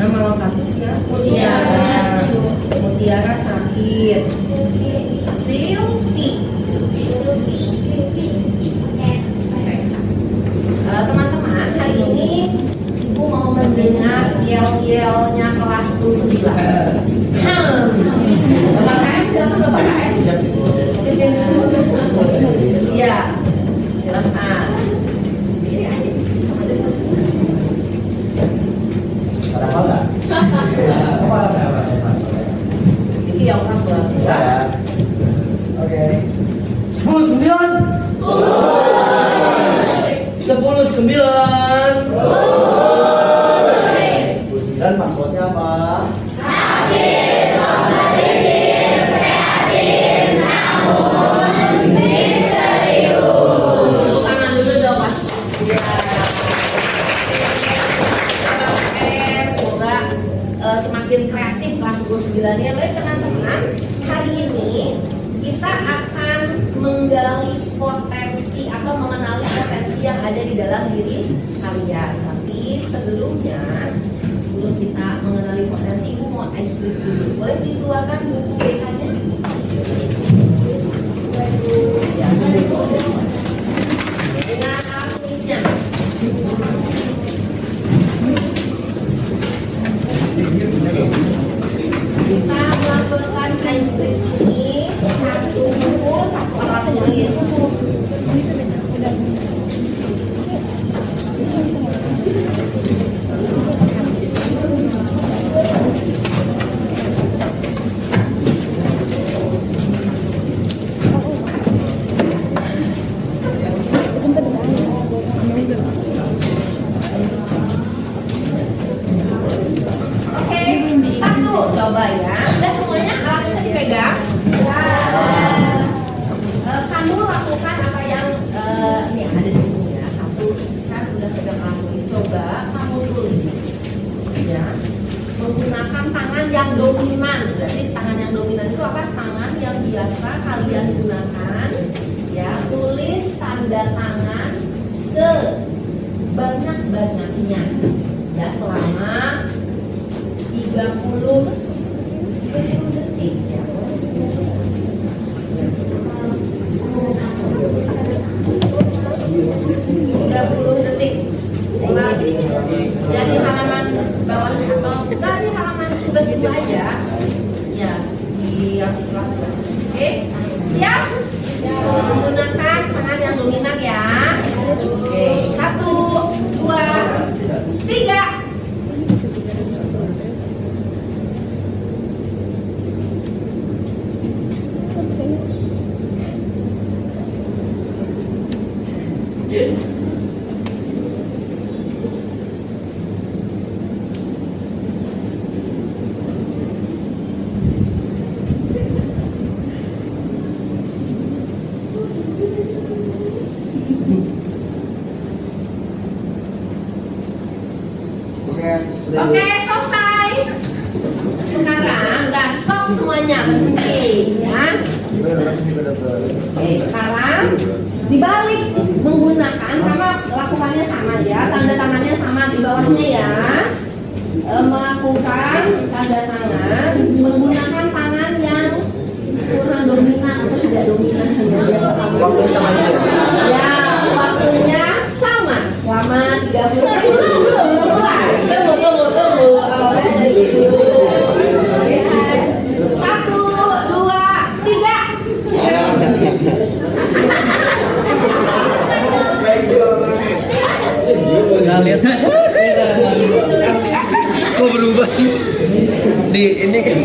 Nama lengkapnya siapa? Mutiara. Mutiara Sakit. Silvi. Teman-teman, hari ini Ibu mau mendengar yel-yelnya kelas 29. Bapak KM, silakan Bapak KM. Iya, silakan. Diri aja di sini sama dengan. Ada apa enggak? Ini yang kelas berapa? Oke. 10-9. 10-9. 10-9 passwordnya apa? Tangan dulu dong Mas. Ya. Semoga semakin kreatif kelas 29-nya. Baik teman-teman, hari ini kita akan menggali potensi atau mengenali potensi yang ada di dalam diri kalian. Tapi sebelum kita mengenali potensi, Ibu mau ice cream dulu. Boleh dikeluarkan buku BK-nya? Ya, dengan alat tulisnya. Kita melakukan ice cream ini satu buku, satu alat tulis. Oke, satu coba ya. Udah semuanya alatnya dipegang. Kamu lakukan apa yang ini ada di sini ya. Satu kan udah pegang alat tulis. Coba kamu tulis ya. Menggunakan tangan yang dominan. Berarti tangan yang dominan itu apa? Tangan yang biasa kalian gunakan. Ya, tulis tanda tangan sebanyak-banyaknya. Ya, selama 30 detik ya. 30 detik. Ya di halaman bawahnya atau bukan di halaman tugas itu aja. Ya, di yang sebelah juga. Oke, siap? Menggunakan tangan yang dominan ya. Oke, 1, 2, 3. Oke, selesai. Sekarang nggak stop semuanya, berhenti ya. Oke, sekarang dibalik menggunakan sama, lakukannya sama ya, tanda tangannya sama di bawahnya ya. Melakukan tanda tangan menggunakan tangan yang kurang dominan atau tidak dominan. Waktunya sama aja. Ya, waktunya sama selama 30 menit. Belum mulai. Tunggu. Awalnya dari situ. Lihat. 1, 2, 3. Nggak lihat. Kok berubah sih? Di ini kan.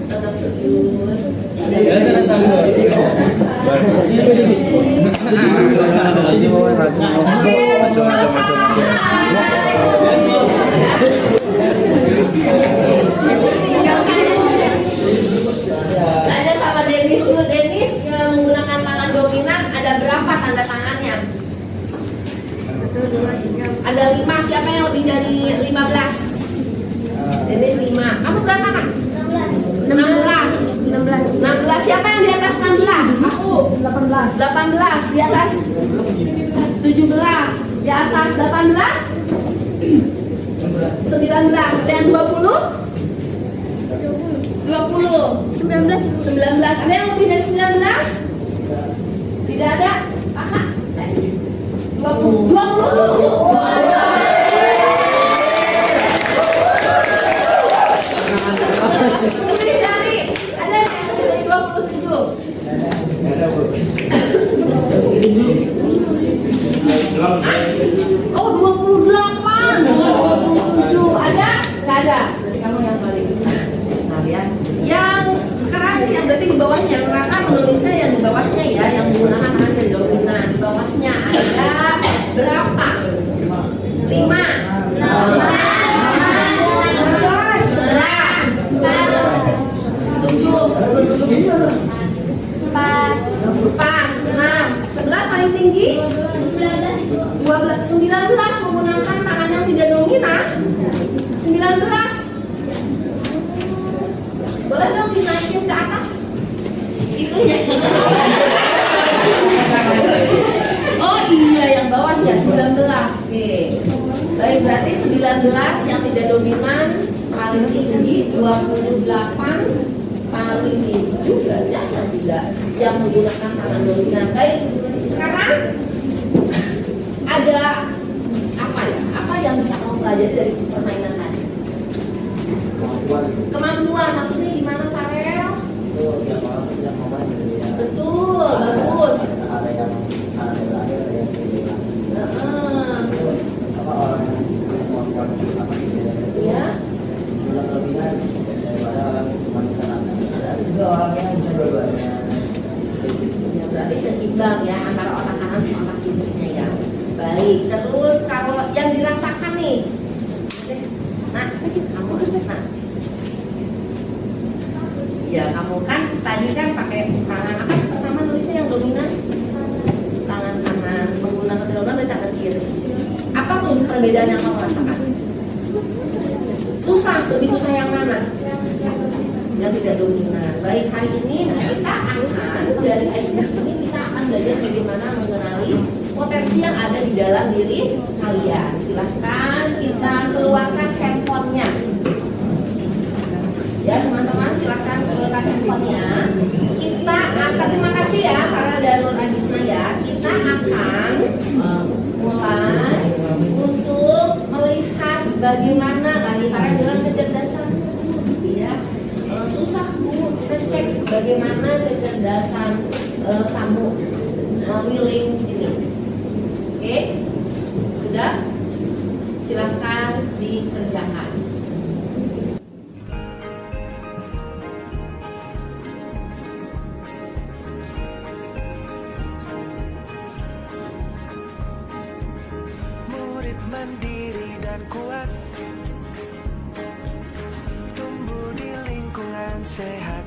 Tetap serius. Ini mau racun. Tanya sama Dennis dulu. Dennis menggunakan tangan dominan ada berapa tanda tangannya? Ada 5. Siapa yang lebih dari 15? Dennis 5. Kamu berapa nak? 16. 16. 19. Ada yang lebih dari 19? Tidak ada? Kakak? 20. 27. Lebih dari, ada yang lebih dari 27? Oh, 28. 27. Ada? Nggak ada. Berarti kamu yang paling kalian. Yang sekarang yang berarti di bawahnya, Raka menulisnya yang di bawahnya ya, yang menggunakan tangan dari dominan. Di bawahnya ada berapa? 5. 11 paling tinggi, 19 menggunakan tangan yang tidak dominan. 19 boleh dong dinaikin ke atas itunya. Oh iya, yang bawahnya 19. Oke, baik, berarti 19 yang tidak dominan paling tinggi, 28 paling tinggi juga ya, yang tidak, yang menggunakan tangan dominan. Baik, sekarang ada apa ya? Apa yang bisa kamu pelajari dari permainan tadi? Kemampuan, maksudnya gimana, Farel? Betul, bagus. Ya. Ya, berarti seimbang ya antara otak kanan dan otak kirinya ya. Baik, terus kalau yang dirasakan nih, nah, kamu nah, ya kamu kan tadi kan pakai tangan apa pertama nulisnya yang dominan, tangan kanan menggunakan dominan dan tangan kiri. Apa tuh perbedaan yang kamu rasakan? Susah, lebih susah yang mana? Yang tidak dominan. Baik, hari ini kita akan dari icebreaker ini kita akan belajar bagaimana mengenali potensi yang ada di dalam diri kalian. Silahkan kita keluarkan handphonenya. Ya teman-teman, silahkan keluarkan handphonenya. Kita akan, terima kasih ya para Darul Ajisna ya. Kita akan mulai untuk melihat bagaimana tadi para dalam kecerdasan. Ya, susah Bu, kita cek bagaimana kecerdasan kamu willing ini. Oke, sudah? Silahkan dikerjakan. Murid mandiri dan kuat, tumbuh di lingkungan sehat,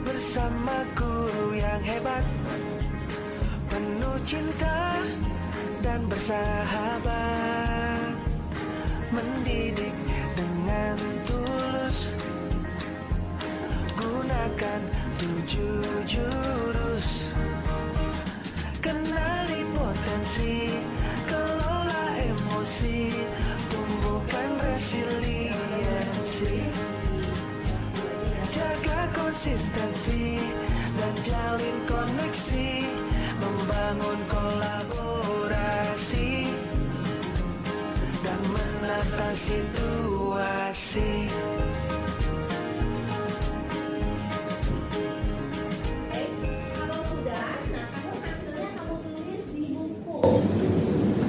bersama guru yang hebat, penuh cinta dan bersahabat, mendidik dengan tulus, gunakan 7 jurus, kenali potensi, kelola emosi, tumbuhkan resiliensi, jaga konsistensi dan jalin koneksi, membangun kolaborasi dan menata situasi. Kalau sudah, nah kamu hasilnya kamu tulis di buku.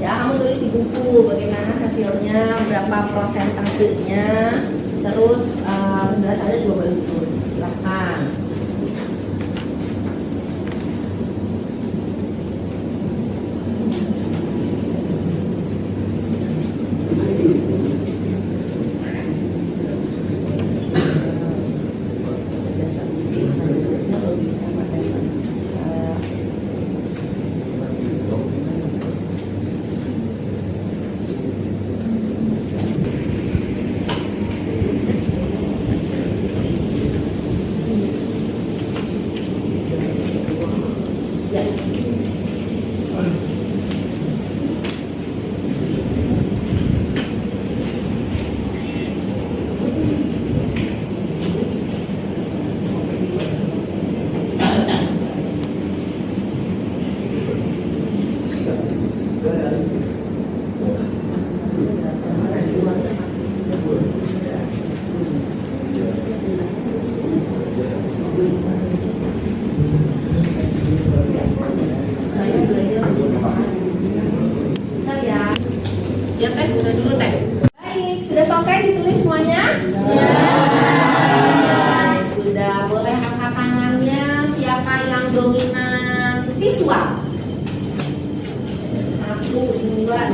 Ya, kamu tulis di buku bagaimana hasilnya, berapa prosentasenya, terus penjelasannya juga boleh ditulis. Silahkan.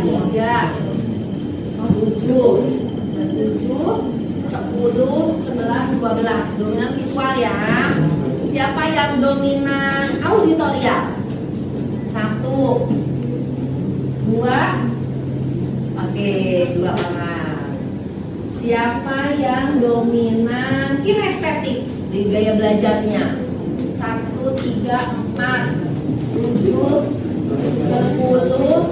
3, 7, 10, 11, 12. Dominan visual ya. Siapa yang dominan auditorial? 1, 2. Oke, 2 orang. Siapa yang dominan kinestetik di gaya belajarnya? 1, 3, 4, 7, 10,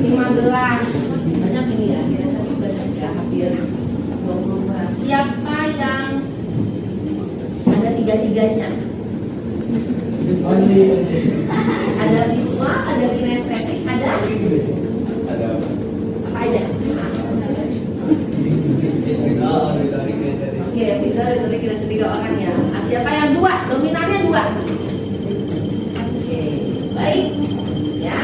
15. Banyak ini ya, kinestetik banyak ya, hampir 20 orang. Siapa yang ada tiga-tiganya? Ada visual, ada kinestetik, ada apa aja? Oke, visual itu kinestetik 3 orang ya. Nah, siapa yang 2? Dominannya 2. Oke, baik. Ya,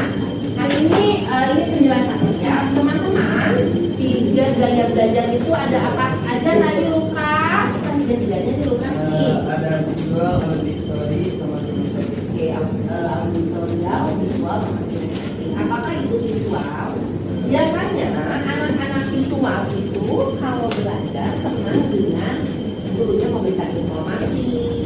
hari ini penjelasannya ya, teman-teman. 3 gaya belajar itu ada apa aja tadi Lukas? Kan 3-3-nya di Lukas nih. Ada visual, auditori, sama kinestetik. Oke, auditorial, visual, sama kinestetik. Apakah itu visual? Biasanya anak-anak visual itu kalau belajar senang dengan gurunya memberikan informasi.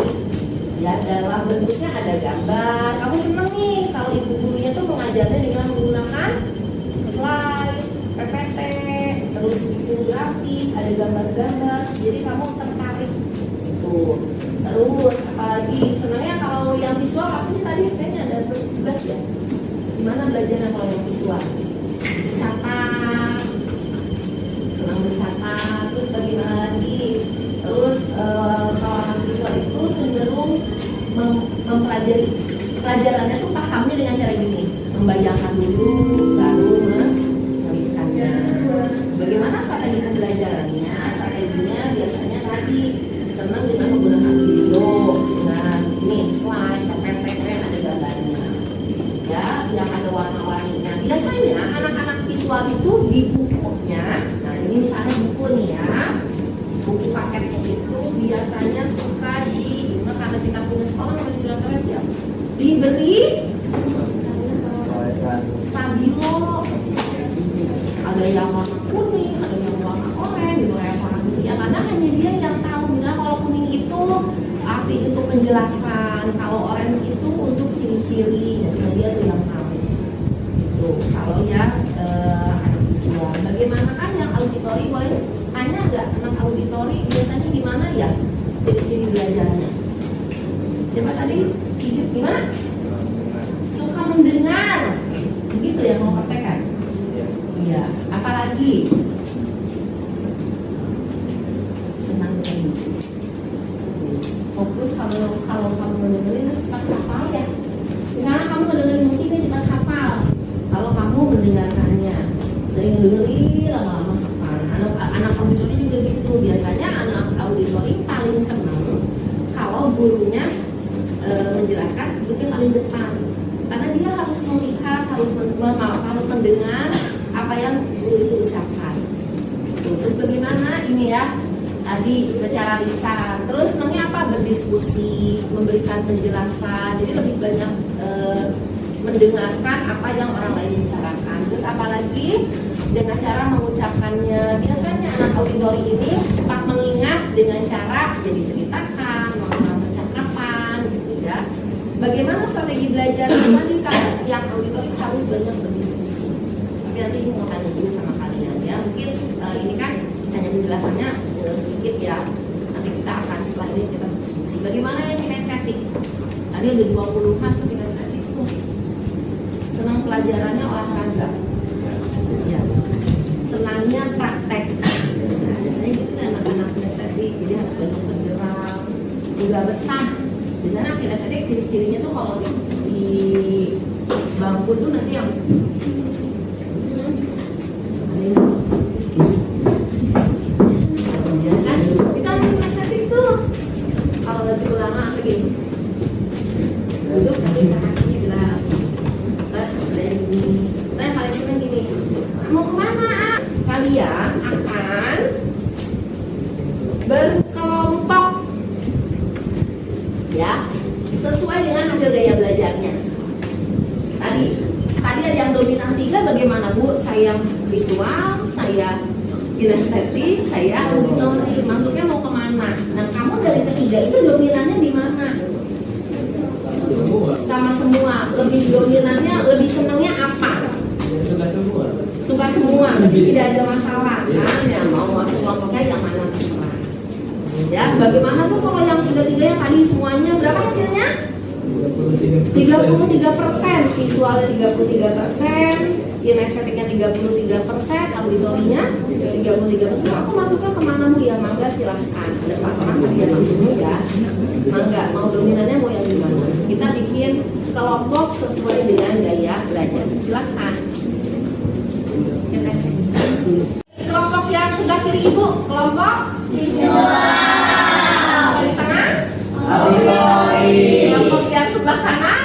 Ya, dalam bentuknya ada gambar. Kamu senang nih kalau ibu gurunya tuh mengajarnya dengan menggunakan slide, PPT, terus bikin grafik, ada gambar-gambar. Jadi kamu tertarik itu. Terus apalagi senangnya kalau yang visual, aku nih tadi kayaknya ada tugas ya. Gimana belajarnya kalau yang visual? Catat, senang mencatat. Terus bagaimana lagi? Terus kalau anak visual itu cenderung mempelajari pelajarannya tuh pahamnya dengan cara gini, membayangkan dulu baru menuliskannya. Bagaimana strategi pembelajarannya? Strateginya biasanya tadi senang dengan menggunakan video, dengan ini slide, PPT yang ada gambarnya, ya, yang ada warna-warninya. Biasanya anak-anak visual itu di bukunya, nah ini misalnya buku nih ya, buku paketnya itu biasanya suka karena kita punya sekolah yang di ya, diberi stabilo, ada yang warna kuning, ada yang warna oranye gitu, kayak warna kuning ya, karena hanya dia yang tahu. Misalnya kalau kuning itu arti untuk penjelasan, kalau orange itu untuk ciri-ciri, jadi dia tuh yang tahu itu. Kalau yang anak visual, bagaimana kan yang auditori, boleh tanya nggak anak auditori biasanya gimana ya ciri-ciri belajarnya? Siapa tadi? Gimana? Suka mendengar, begitu ya, mau praktekkan? Iya. Apalagi senang dengan musik. Fokus kalau kamu mendengarin itu cepat hafal ya. Misalnya kamu mendengarin musik ini cepat hafal. Kalau kamu mendengarkannya sering dengerin, lama-lama hafal. Anak auditori juga gitu. Biasanya anak auditori paling senang kalau gurunya menjelaskan duduk yang paling depan, karena dia harus melihat, harus mendengar apa yang guru itu ucapkan. Terus bagaimana ini ya tadi secara lisan. Terus namanya apa? Berdiskusi, memberikan penjelasan. Jadi lebih banyak mendengarkan apa yang orang lain bicarakan. Terus apalagi dengan cara mengucapkannya. Biasanya anak auditori ini cepat mengingat dengan cara jadi ceritakan, mengenal percakapan gitu ya. Bagaimana strategi belajar tadi? Kalau yang auditori harus banyak berdiskusi. Tapi nanti mau tanya juga sama kalian ya. Mungkin ini kan hanya penjelasannya sedikit ya. Nanti kita akan setelah ini kita berdiskusi. Bagaimana yang kinestetik? Tadi udah 20-an tuh kinestetik tuh. Senang pelajarannya olahraga. Ya. Senangnya praktek. Nah, biasanya gitu kan anak-anak kinestetik, jadi harus banyak bergerak, juga betah. Biasanya kinestetik ciri-cirinya tuh kalau di bangku tuh nanti yang ya kan, kita kinestetik tuh kalau lagi lama begini duduk kasih kakinya gerak, dan ini, yang paling penting gini, mau kemana? Kalian akan berkelompok ya, sesuai dengan hasil gaya belajarnya. Tadi ada yang dominan 3, bagaimana Bu? Saya saya visual, saya kinestetik, saya auditori. Masuknya mau kemana? Nah, kamu dari ketiga itu dominannya di mana? Sama semua. Lebih dominannya, lebih senangnya apa? Suka semua. Tidak ada masalah kan? Ya mau masuk kelompoknya yang mana terserah. Ya, bagaimana tuh kalau yang tiga-tiganya tadi semuanya berapa hasilnya? 33%, visualnya 33%, kinestetiknya 33%, auditorinya 33%. Aku masuknya kemana Bu? Ya mangga silahkan. Ada Pak Orang tadi yang langsung ya. Mangga, mau dominannya mau yang gimana? Kita bikin kelompok sesuai dengan gaya belajar. Silahkan. Kelompok yang sebelah kiri Ibu, kelompok visual. Di tengah? Kelompok yang sebelah kanan?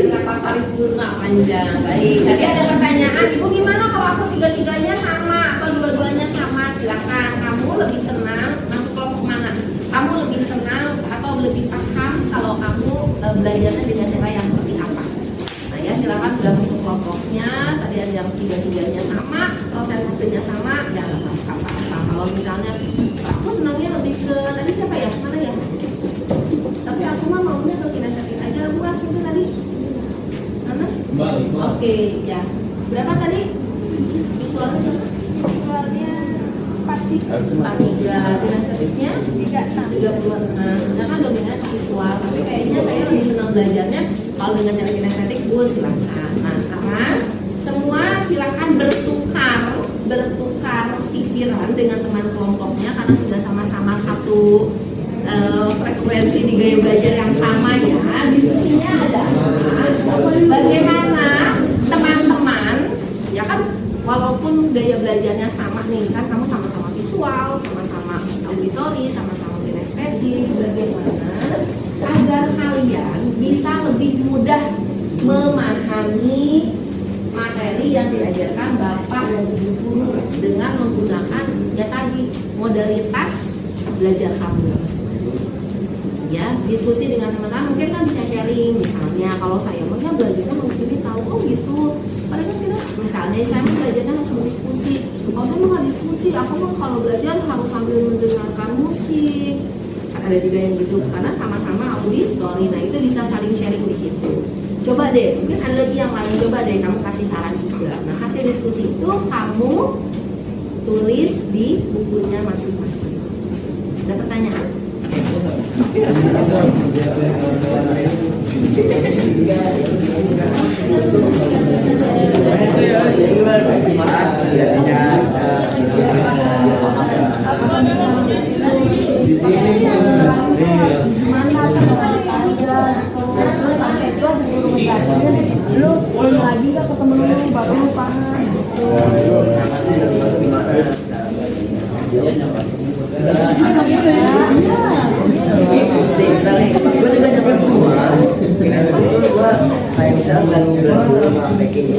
Berapa paripurna panjang. Baik, tadi ada pertanyaan, Ibu gimana kalau aku tiga-tiganya sama atau dua-duanya sama? Silahkan, kamu lebih senang masuk kelompok mana? Kamu lebih senang atau lebih paham kalau kamu belajarnya dengan cara yang seperti apa? Nah ya silakan sudah masuk kelompoknya. Tadi ada yang tiga-tiganya sama, prosentasenya sama, ya nggak apa-apa. Kalau misalnya aku senangnya lebih ke tadi siapa ya? Mana ya? Tapi aku mah maunya ke kinestetik aja. Aku kasih itu tadi. Mana? Oke, ya. Berapa tadi? Visualnya berapa? Visualnya 43, kinestetiknya 36. Nah kan dominan visual, tapi kayaknya saya lebih senang belajarnya kalau dengan cara kinestetik. Bu silakan. Nah sekarang semua silakan bertukar pikiran dengan teman kelompoknya karena sudah sama-sama satu frekuensi di gaya belajar yang sama ya. Diskusinya adalah bagaimana teman-teman ya kan walaupun gaya belajarnya sama nih kan kamu sama-sama visual, sama-sama auditori, sama-sama kinestetik, bagaimana agar kalian bisa lebih mudah memahami materi yang diajarkan Bapak dan Ibu guru dengan menggunakan ya tadi modalitas belajar kamu. Ya, diskusi dengan teman-teman mungkin kan bisa sharing misalnya kalau saya mau ya belajarnya harus ini tahu oh gitu. Padahal kan kita misalnya saya mau belajarnya langsung diskusi. Kalau saya mau nggak diskusi, aku mau kalau belajar harus sambil mendengarkan musik. Kan ada juga yang gitu karena sama-sama auditori. Nah itu bisa saling sharing di situ. Coba deh, mungkin ada lagi yang lain. Coba deh kamu kasih saran juga. Nah hasil diskusi itu kamu tulis di bukunya masing-masing. Ada pertanyaan? Lu lagi gak ketemu lu baru lu paham Gue juga nyoba semua. Gue kayak misalkan packing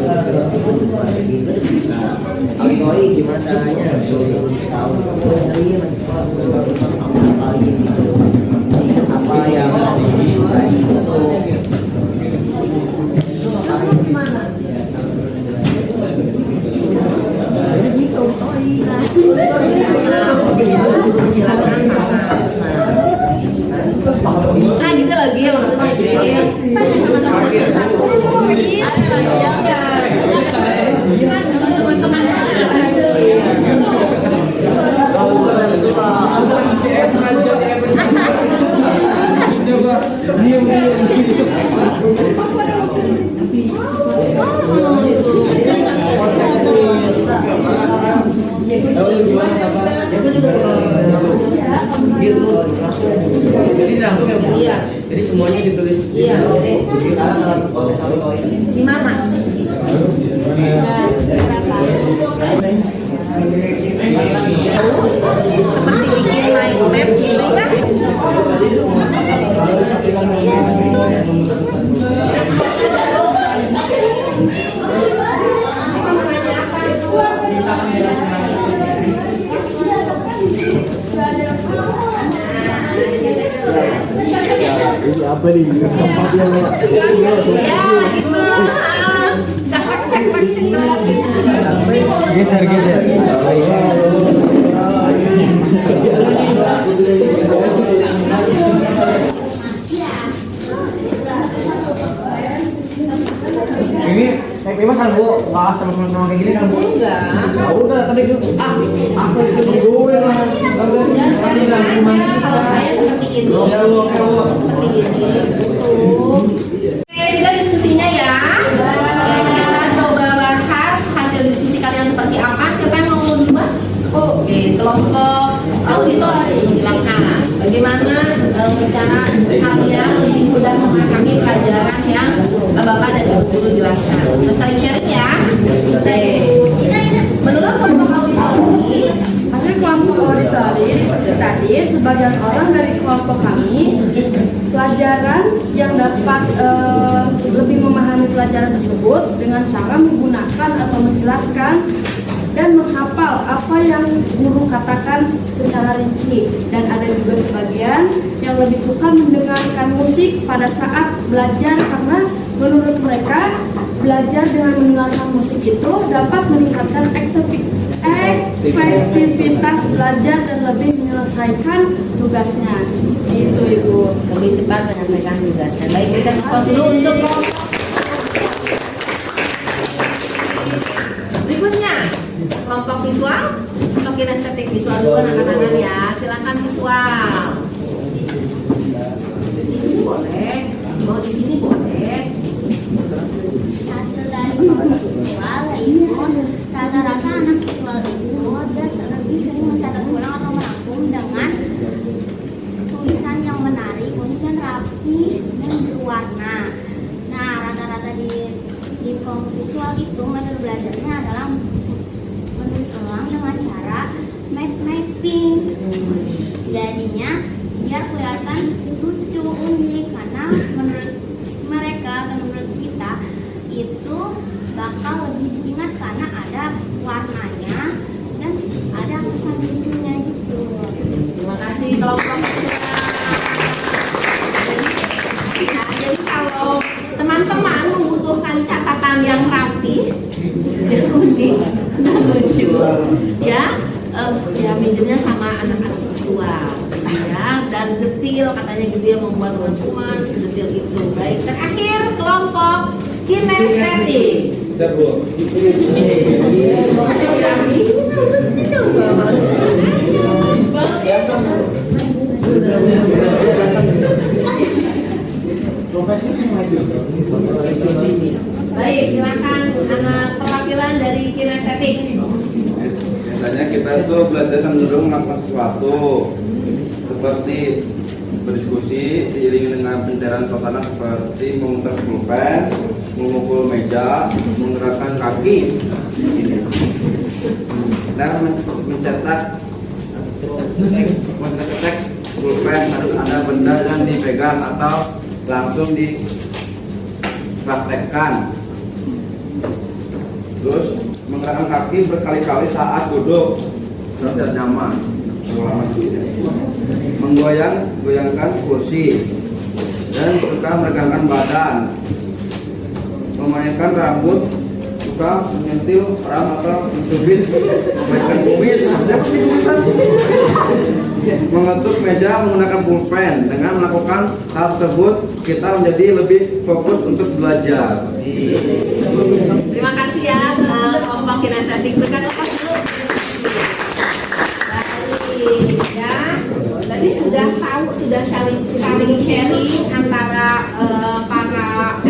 auditori gimana caranya tahu apa yang Nah gitu lagi ya maksudnya sih. Jadi semuanya ditulis. Iya. Di mana? Seperti bikin mind map gitu kan? Ini apa nih? Tempat yang Ya, gitu. Geser geser. Ini kayak kan Bu, bahas sama kayak gini kan Bu? Enggak. Ya udah tadi itu aku itu gue lah. Kalau saya seperti ini, seperti ini. Oke, kita diskusinya ya. Kita coba bahas hasil diskusi kalian seperti apa. Siapa yang mau duluan? Oke, kelompok auditor silakan. Bagaimana cara kalian lebih mudah memahami pelajaran yang Bapak dan Ibu guru jelaskan? Kita saling sharing ya. Baik. Menurut kelompok auditor ini, Hasil kelompok auditori seperti tadi, sebagian orang dari kelompok kami pelajaran yang dapat lebih memahami pelajaran tersebut dengan cara menggunakan atau menjelaskan dan menghafal apa yang guru katakan secara rinci. Dan ada juga sebagian yang lebih suka mendengarkan musik pada saat belajar karena menurut mereka belajar dengan mendengarkan musik itu dapat meningkatkan efektivitas belajar dan lebih menyelesaikan tugasnya. Itu Ibu. lebih cepat menyelesaikan tugasnya. Baik, kita pause dulu untuk kelompok. Berikutnya, kelompok visual atau kinestetik. Visual dulu angkat tangan ya. Silakan visual. Di sini boleh, mau di sini boleh. Hasil dari kelompok visual yaitu rata-rata anak visual itu dia lebih sering mencatat ulang atau merangkum dengan tulisan yang menarik, unik dan rapi dan berwarna. Nah, rata-rata di kelompok visual itu metode belajarnya adalah menulis ulang dengan cara mapping. Jadinya biar kelihatan lucu, unik, karena menurut mereka atau menurut kita itu bakal lebih diingat karena ada warnanya dan ada kesan lucunya gitu. Terima kasih kelompok visual. Nah, jadi kalau teman-teman membutuhkan catatan yang rapi, yang unik dan lucu, ya minjemnya sama anak-anak visual, ya, dan detil katanya gitu ya, membuat rangkuman detil itu. Baik, terakhir kelompok kinestetik. Siap Bu. Masih dirapi? Baik, silakan anak perwakilan dari kinestetik. Biasanya kita tuh belajar cenderung melakukan sesuatu seperti berdiskusi diiringi dengan pencairan suasana seperti memutar pulpen, memukul meja, menggerakkan kaki, dan mencetak pulpen harus ada benda yang dipegang atau langsung dipraktekkan. Terus menggerakkan kaki berkali-kali saat duduk tidak nyaman, menggoyangkan kursi dan suka meregangkan badan, memainkan rambut, suka menyentil orang atau mencubit memainkan kumis, mengetuk meja menggunakan pulpen. Dengan melakukan hal tersebut kita menjadi lebih fokus untuk belajar. Terima kasih ya kelompok kinestetik. Berikan lepas dulu. Baik, ya. Tadi sudah tahu, sudah saling sharing antara para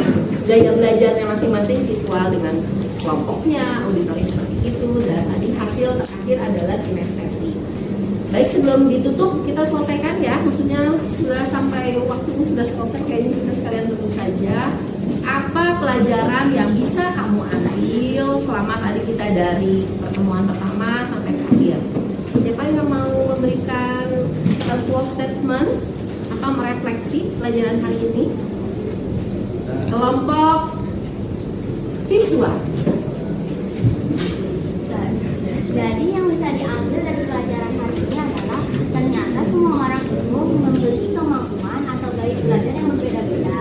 gaya belajarnya masing-masing, visual dengan kelompoknya, auditori seperti itu, dan tadi hasil terakhir adalah kinestetik. Baik, sebelum ditutup kita selesaikan ya, maksudnya sudah sampai waktunya sudah selesai, kayaknya kita sekalian tutup saja. Apa pelajaran yang bisa kamu ambil selama tadi kita dari pertemuan pertama sampai terakhir? Siapa yang mau memberikan close statement atau merefleksi pelajaran hari ini? Kelompok visual. Jadi yang bisa diambil dari pelajaran hari ini adalah ternyata semua orang itu memiliki kemampuan atau gaya belajar yang berbeda-beda.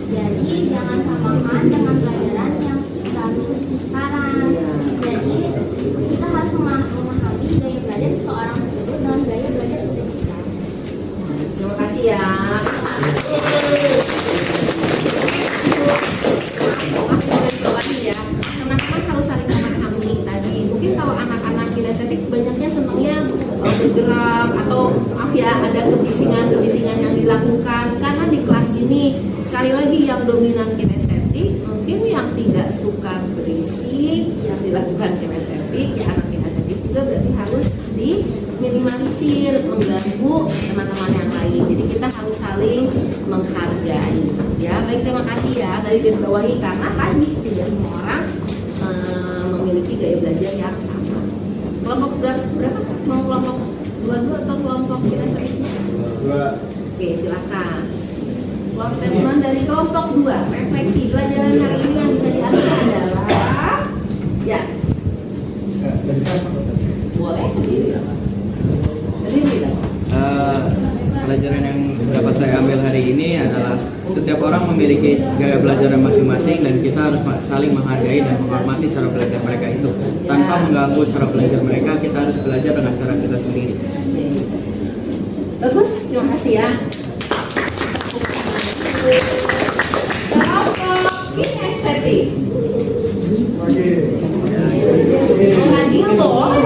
Jadi jangan samakan dengan pelajaran yang baru sekarang. Jadi dominan kinestetik, mungkin yang tidak suka berisik, yang dilakukan kinestetik, ya anak kinestetik juga berarti harus diminimalisir, mengganggu teman-teman yang lain. Jadi kita harus saling menghargai. Ya, baik, terima kasih ya. Tadi digarisbawahi karena tadi tidak semua orang memiliki gaya belajar yang sama. Kelompok berapa? Mau kelompok 22 atau kelompok kinestetik? 2. Oke, silakan. Close statement dari kelompok 2. Refleksi pelajaran hari ini yang bisa diambil adalah ya. Boleh berdiri. Berdiri dong. Pelajaran yang dapat saya ambil hari ini adalah setiap orang memiliki gaya belajar masing-masing dan kita harus saling menghargai dan menghormati cara belajar mereka itu. Tanpa mengganggu cara belajar mereka, kita harus belajar dengan cara kita sendiri. Bagus, terima kasih ya. Kelompok kinestetik. Lagi boleh.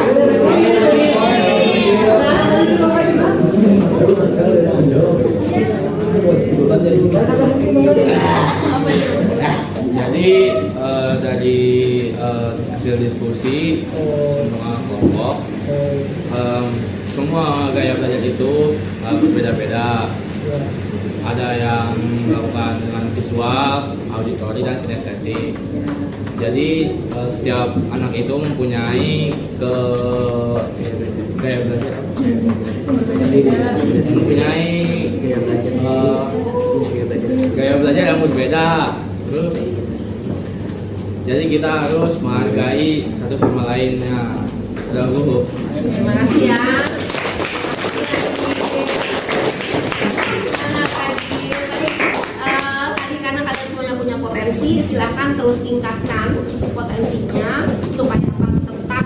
Jadi dari hasil diskusi semua kelompok, semua gaya belajar itu berbeda-beda. Ada yang melakukan dengan visual, auditori, dan kinestetik. Jadi setiap anak itu mempunyai gaya belajar, gaya belajar yang berbeda. Jadi kita harus menghargai satu sama lainnya. Sudah, Terima kasih ya. Tadi karena kalian semuanya punya potensi, silakan terus tingkatkan potensinya supaya tetap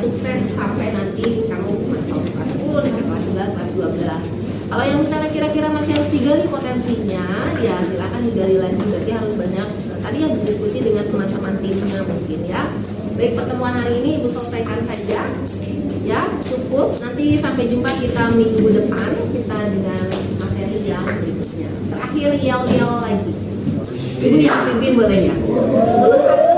sukses sampai nanti kamu masuk kelas 10, nanti kelas 9, kelas 12. Kalau yang misalnya kira-kira masih harus digali potensinya, ya silakan digali lagi. Berarti harus banyak. Tadi yang berdiskusi dengan teman-teman timnya mungkin ya. Baik, pertemuan hari ini Ibu selesaikan saja. Ya, cukup. Nanti sampai jumpa kita minggu depan kita dengan materi yang berikutnya. Terakhir yel-yel lagi. Ibu yang pimpin boleh ya. 10 1